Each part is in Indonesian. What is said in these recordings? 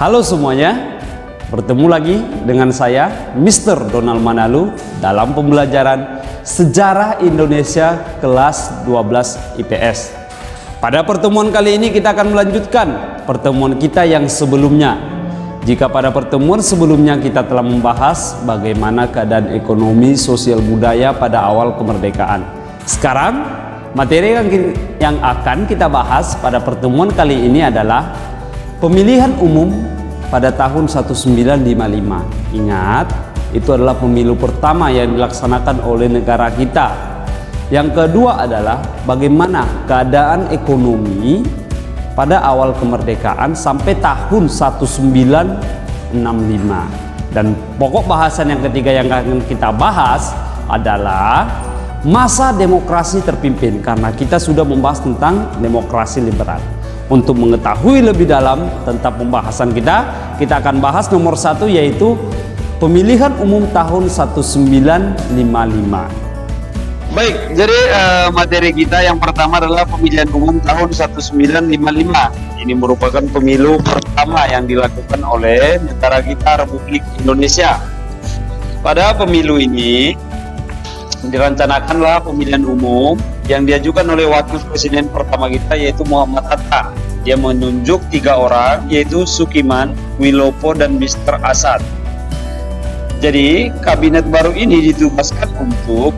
Halo semuanya, bertemu lagi dengan saya Mr. Donald Manalu dalam pembelajaran Sejarah Indonesia kelas 12 IPS. Pada pertemuan kali ini kita akan melanjutkan pertemuan kita yang sebelumnya. Jika pada pertemuan sebelumnya kita telah membahas bagaimana keadaan ekonomi, sosial, budaya pada awal kemerdekaan. Sekarang materi yang akan kita bahas pada pertemuan kali ini adalah pemilihan umum pada tahun 1955. Ingat, itu adalah pemilu pertama yang dilaksanakan oleh negara kita. Yang kedua adalah bagaimana keadaan ekonomi pada awal kemerdekaan sampai tahun 1965. Dan pokok bahasan yang ketiga yang akan kita bahas adalah masa demokrasi terpimpin, karena kita sudah membahas tentang demokrasi liberal. Untuk mengetahui lebih dalam tentang pembahasan kita akan bahas nomor 1, yaitu pemilihan umum tahun 1955. Baik, jadi materi kita yang pertama adalah pemilihan umum tahun 1955. Ini merupakan pemilu pertama yang dilakukan oleh negara kita, Republik Indonesia. Pada pemilu ini direncanakanlah pemilihan umum yang diajukan oleh wakil presiden pertama kita, yaitu Muhammad Hatta. Dia menunjuk 3 orang, yaitu Sukiman, Wilopo, dan Mr. Asad. Jadi kabinet baru ini ditugaskan untuk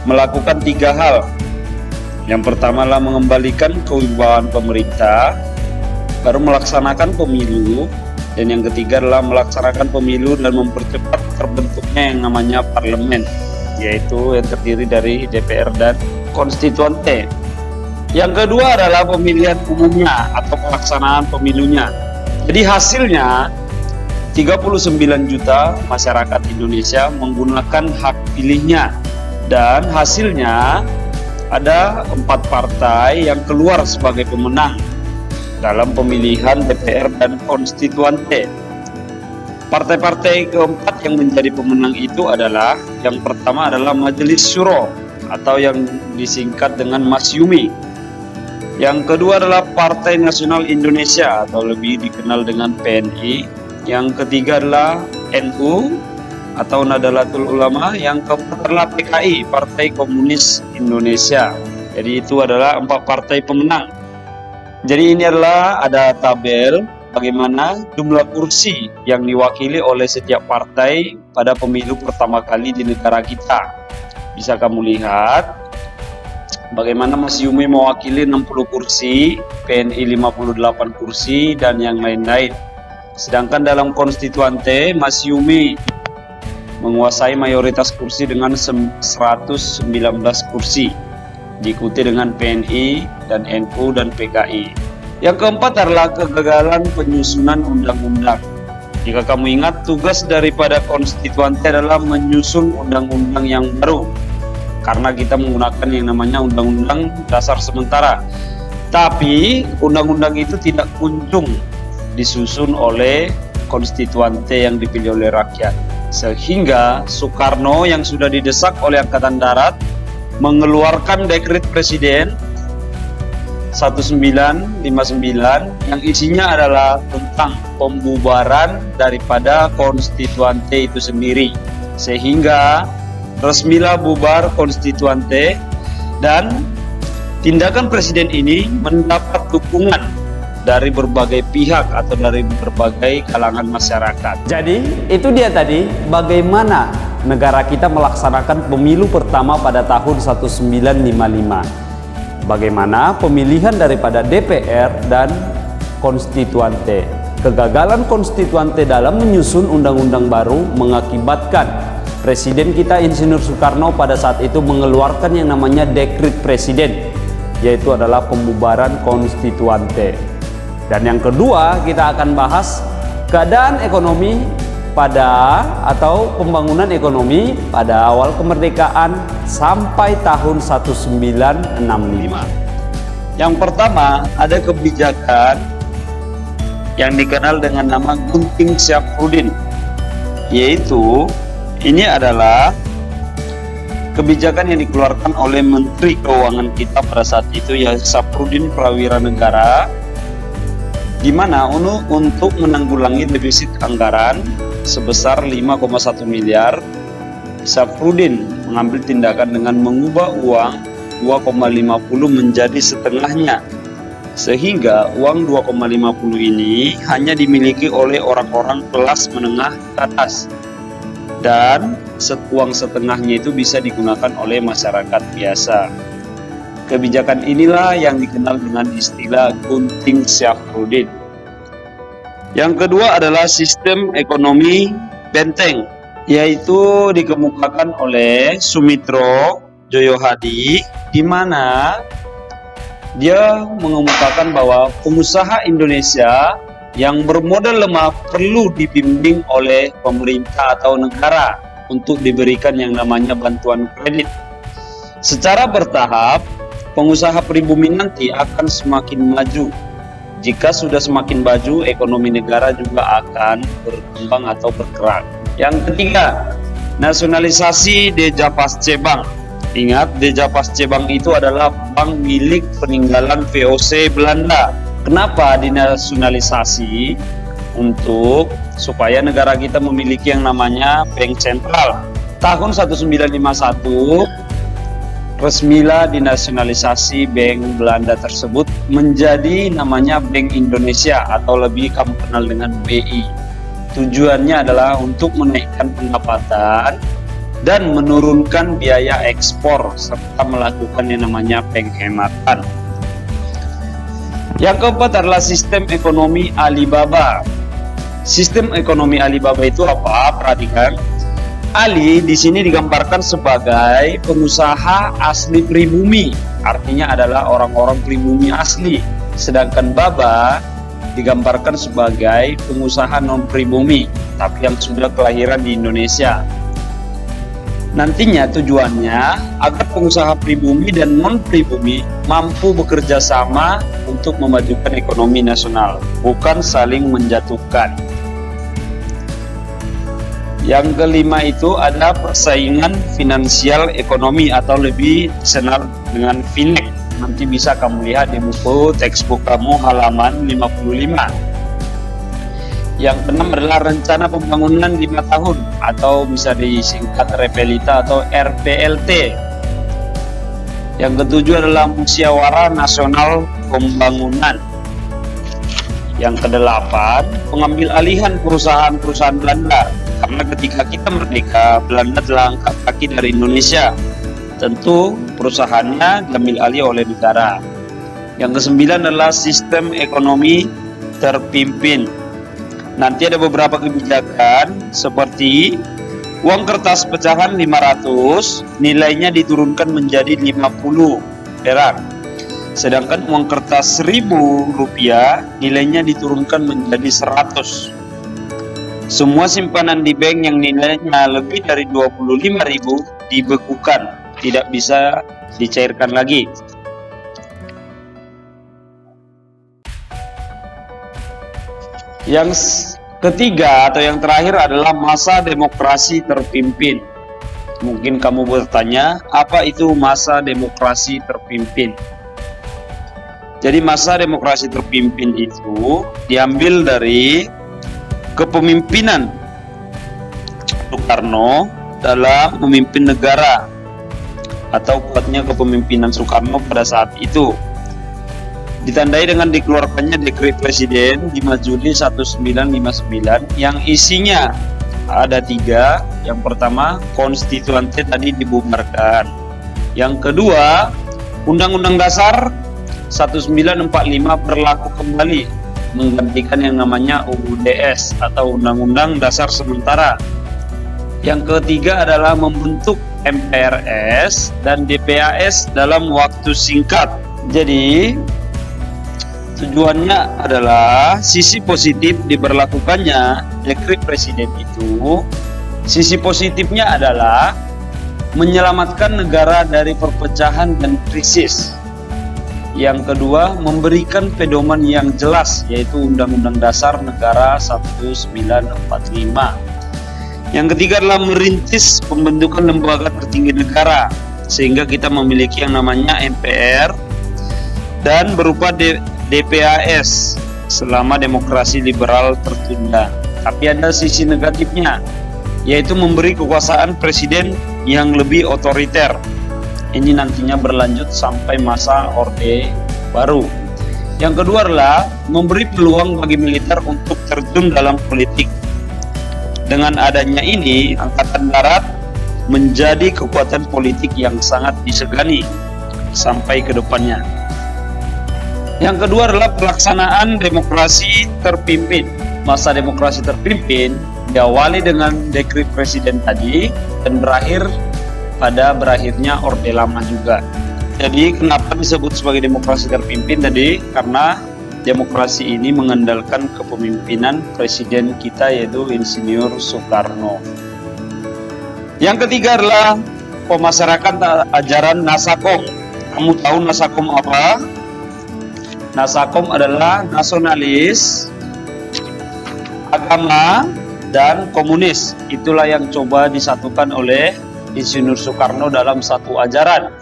melakukan 3 hal. Yang pertama adalah mengembalikan kewibawaan pemerintah, baru melaksanakan pemilu, dan yang ketiga adalah melaksanakan pemilu dan mempercepat terbentuknya yang namanya parlemen, yaitu yang terdiri dari DPR dan konstituante. Yang kedua adalah pemilihan umumnya atau pelaksanaan pemilunya. Jadi hasilnya 39 juta masyarakat Indonesia menggunakan hak pilihnya, dan hasilnya ada 4 partai yang keluar sebagai pemenang dalam pemilihan DPR dan konstituante. Partai-partai keempat yang menjadi pemenang itu adalah, yang pertama adalah Majelis Syuro atau yang disingkat dengan Masyumi. Yang kedua adalah Partai Nasional Indonesia atau lebih dikenal dengan PNI. Yang ketiga adalah NU atau Nahdlatul Ulama. Yang keempat adalah PKI, Partai Komunis Indonesia. Jadi itu adalah 4 partai pemenang. Jadi ini adalah ada tabel bagaimana jumlah kursi yang diwakili oleh setiap partai pada pemilu pertama kali di negara kita. Bisa kamu lihat bagaimana Masyumi mewakili 60 kursi, PNI 58 kursi, dan yang lain-lain. Sedangkan dalam konstituante, Masyumi menguasai mayoritas kursi dengan 119 kursi, diikuti dengan PNI dan NU dan PKI. Yang keempat adalah kegagalan penyusunan undang-undang. Jika kamu ingat, tugas daripada konstituante adalah menyusun undang-undang yang baru, karena kita menggunakan yang namanya undang-undang dasar sementara. Tapi undang-undang itu tidak kunjung disusun oleh konstituante yang dipilih oleh rakyat, sehingga Soekarno yang sudah didesak oleh Angkatan Darat mengeluarkan dekret presiden 1959 yang isinya adalah tentang pembubaran daripada konstituante itu sendiri, sehingga resmilah bubar konstituante, dan tindakan presiden ini mendapat dukungan dari berbagai pihak atau dari berbagai kalangan masyarakat. Jadi itu dia tadi bagaimana negara kita melaksanakan pemilu pertama pada tahun 1955. Bagaimana pemilihan daripada DPR dan konstituante. Kegagalan konstituante dalam menyusun undang-undang baru mengakibatkan Presiden kita Insinyur Soekarno pada saat itu mengeluarkan yang namanya dekret presiden, yaitu adalah pembubaran konstituante. Dan yang kedua kita akan bahas keadaan ekonomi atau pembangunan ekonomi pada awal kemerdekaan sampai tahun 1965. Yang pertama ada kebijakan yang dikenal dengan nama Gunting Syafruddin, yaitu ini adalah kebijakan yang dikeluarkan oleh Menteri Keuangan kita pada saat itu, yaitu Syafruddin Prawira Negara, di mana untuk menanggulangi defisit anggaran sebesar 5,1 miliar, Syafruddin mengambil tindakan dengan mengubah uang 2,50 menjadi setengahnya, sehingga uang 2,50 ini hanya dimiliki oleh orang-orang kelas menengah ke atas, dan uang setengahnya itu bisa digunakan oleh masyarakat biasa. Kebijakan inilah yang dikenal dengan istilah gunting Syafruddin. Yang kedua adalah sistem ekonomi benteng, yaitu dikemukakan oleh Sumitro Joyohadi, di mana dia mengemukakan bahwa pengusaha Indonesia yang bermodal lemah perlu dibimbing oleh pemerintah atau negara untuk diberikan yang namanya bantuan kredit. Secara bertahap, pengusaha pribumi nanti akan semakin maju. Jika sudah semakin maju, ekonomi negara juga akan berkembang atau bergerak. Yang ketiga, nasionalisasi Deja Pasce Bank. Ingat, Deja Pasce Bank itu adalah bank milik peninggalan VOC Belanda. Kenapa dinasionalisasi? Supaya negara kita memiliki yang namanya bank sentral. Tahun 1951 resmilah dinasionalisasi bank Belanda tersebut menjadi namanya Bank Indonesia, atau lebih kamu kenal dengan BI. Tujuannya adalah untuk menaikkan pendapatan dan menurunkan biaya ekspor serta melakukan yang namanya penghematan. Yang keempat adalah sistem ekonomi Alibaba. Sistem ekonomi Alibaba itu apa? Perhatikan. Ali di sini digambarkan sebagai pengusaha asli pribumi, artinya adalah orang-orang pribumi asli. Sedangkan Baba digambarkan sebagai pengusaha non pribumi, tapi yang sudah kelahiran di Indonesia. Nantinya tujuannya agar pengusaha pribumi dan non-pribumi mampu bekerja sama untuk memajukan ekonomi nasional, bukan saling menjatuhkan. Yang kelima itu ada persaingan finansial ekonomi, atau lebih dikenal dengan FINEK. Nanti bisa kamu lihat di buku textbook kamu halaman 55. Yang keenam adalah rencana pembangunan 5 tahun, atau bisa disingkat RPLITA atau RPLT. Yang ketujuh adalah musyawarah nasional pembangunan. Yang kedelapan, pengambil alihan perusahaan-perusahaan Belanda. Karena ketika kita merdeka, Belanda telah angkat kaki dari Indonesia. Tentu perusahaannya diambil alih oleh negara. Yang kesembilan adalah sistem ekonomi terpimpin. Nanti ada beberapa kebijakan seperti uang kertas pecahan 500 nilainya diturunkan menjadi 50 perak. Sedangkan uang kertas 1.000 rupiah nilainya diturunkan menjadi 100. Semua simpanan di bank yang nilainya lebih dari 25.000 dibekukan, tidak bisa dicairkan lagi. Yang ketiga atau yang terakhir adalah masa demokrasi terpimpin. Mungkin kamu bertanya, apa itu masa demokrasi terpimpin? Jadi masa demokrasi terpimpin itu diambil dari kepemimpinan Soekarno dalam memimpin negara, atau kuatnya kepemimpinan Soekarno pada saat itu. Ditandai dengan dikeluarkannya Dekret Presiden 5 Juli 1959 yang isinya ada 3. Yang pertama, konstituante tadi dibubarkan. Yang kedua, Undang-Undang Dasar 1945 berlaku kembali, menggantikan yang namanya UUDS atau Undang-Undang Dasar Sementara. Yang ketiga adalah membentuk MPRS dan DPAS dalam waktu singkat. Jadi tujuannya adalah sisi positif diberlakukannya Dekret Presiden itu. Sisi positifnya adalah menyelamatkan negara dari perpecahan dan krisis. Yang kedua, memberikan pedoman yang jelas, yaitu Undang-Undang Dasar Negara 1945. Yang ketiga adalah merintis pembentukan lembaga tertinggi negara, sehingga kita memiliki yang namanya MPR dan berupa DPAS, selama demokrasi liberal tertunda. Tapi ada sisi negatifnya, yaitu memberi kekuasaan presiden yang lebih otoriter. Ini nantinya berlanjut sampai masa Orde Baru. Yang kedua adalah memberi peluang bagi militer untuk terjun dalam politik. Dengan adanya ini, Angkatan Darat menjadi kekuatan politik yang sangat disegani sampai ke depannya. Yang kedua adalah pelaksanaan demokrasi terpimpin. Masa demokrasi terpimpin diawali dengan dekret presiden tadi dan berakhir pada berakhirnya Orde Lama juga. Jadi kenapa disebut sebagai demokrasi terpimpin tadi? Karena demokrasi ini mengandalkan kepemimpinan presiden kita, yaitu Insinyur Soekarno. Yang ketiga adalah pemasyarakat ajaran Nasakom. Kamu tahu Nasakom apa? Nasakom adalah nasionalis, agama, dan komunis. Itulah yang coba disatukan oleh Insinyur Soekarno dalam satu ajaran.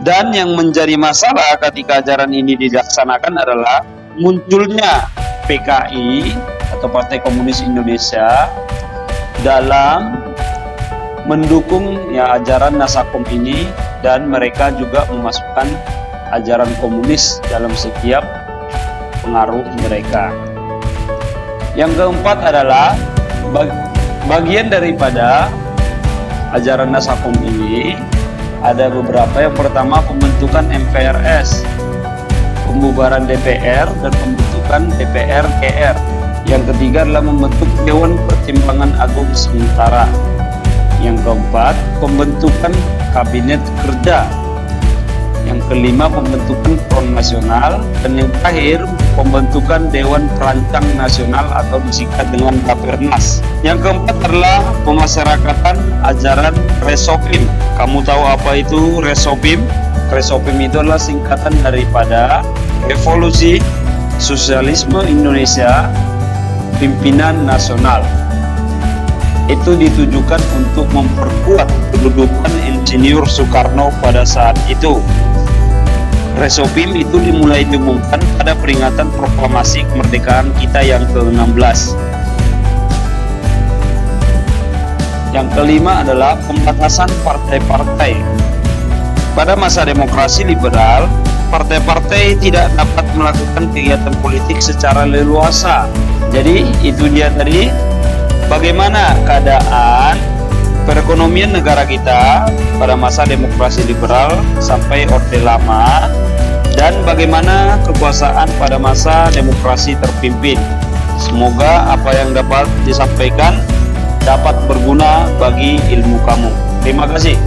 Dan yang menjadi masalah ketika ajaran ini dilaksanakan adalah munculnya PKI atau Partai Komunis Indonesia dalam mendukung ajaran Nasakom ini, dan mereka juga memasukkan ajaran komunis dalam setiap pengaruh mereka. Yang keempat adalah bagian daripada ajaran Nasakom ini ada beberapa. Yang pertama, pembentukan MPRS, pembubaran DPR, dan pembentukan DPR-GR. Yang ketiga adalah membentuk Dewan Pertimbangan Agung sementara. Yang keempat, pembentukan Kabinet Kerja. Yang kelima, pembentukan Front Nasional. Dan yang terakhir, pembentukan Dewan Perancang Nasional atau disingkat dengan Rapernas. Yang keempat adalah pemasyarakatan ajaran Resopim. Kamu tahu apa itu Resopim? Resopim itu adalah singkatan daripada Revolusi Sosialisme Indonesia Pimpinan Nasional. Itu ditujukan untuk memperkuat kedudukan Insinyur Soekarno pada saat itu. Resopim itu dimulai diumumkan pada peringatan proklamasi kemerdekaan kita yang ke-16. Yang kelima adalah pembatasan partai-partai. Pada masa demokrasi liberal, partai-partai tidak dapat melakukan kegiatan politik secara leluasa. Jadi itu dia tadi bagaimana keadaan perekonomian negara kita pada masa demokrasi liberal sampai Orde Lama, dan bagaimana kekuasaan pada masa demokrasi terpimpin. Semoga apa yang dapat disampaikan dapat berguna bagi ilmu kamu. Terima kasih.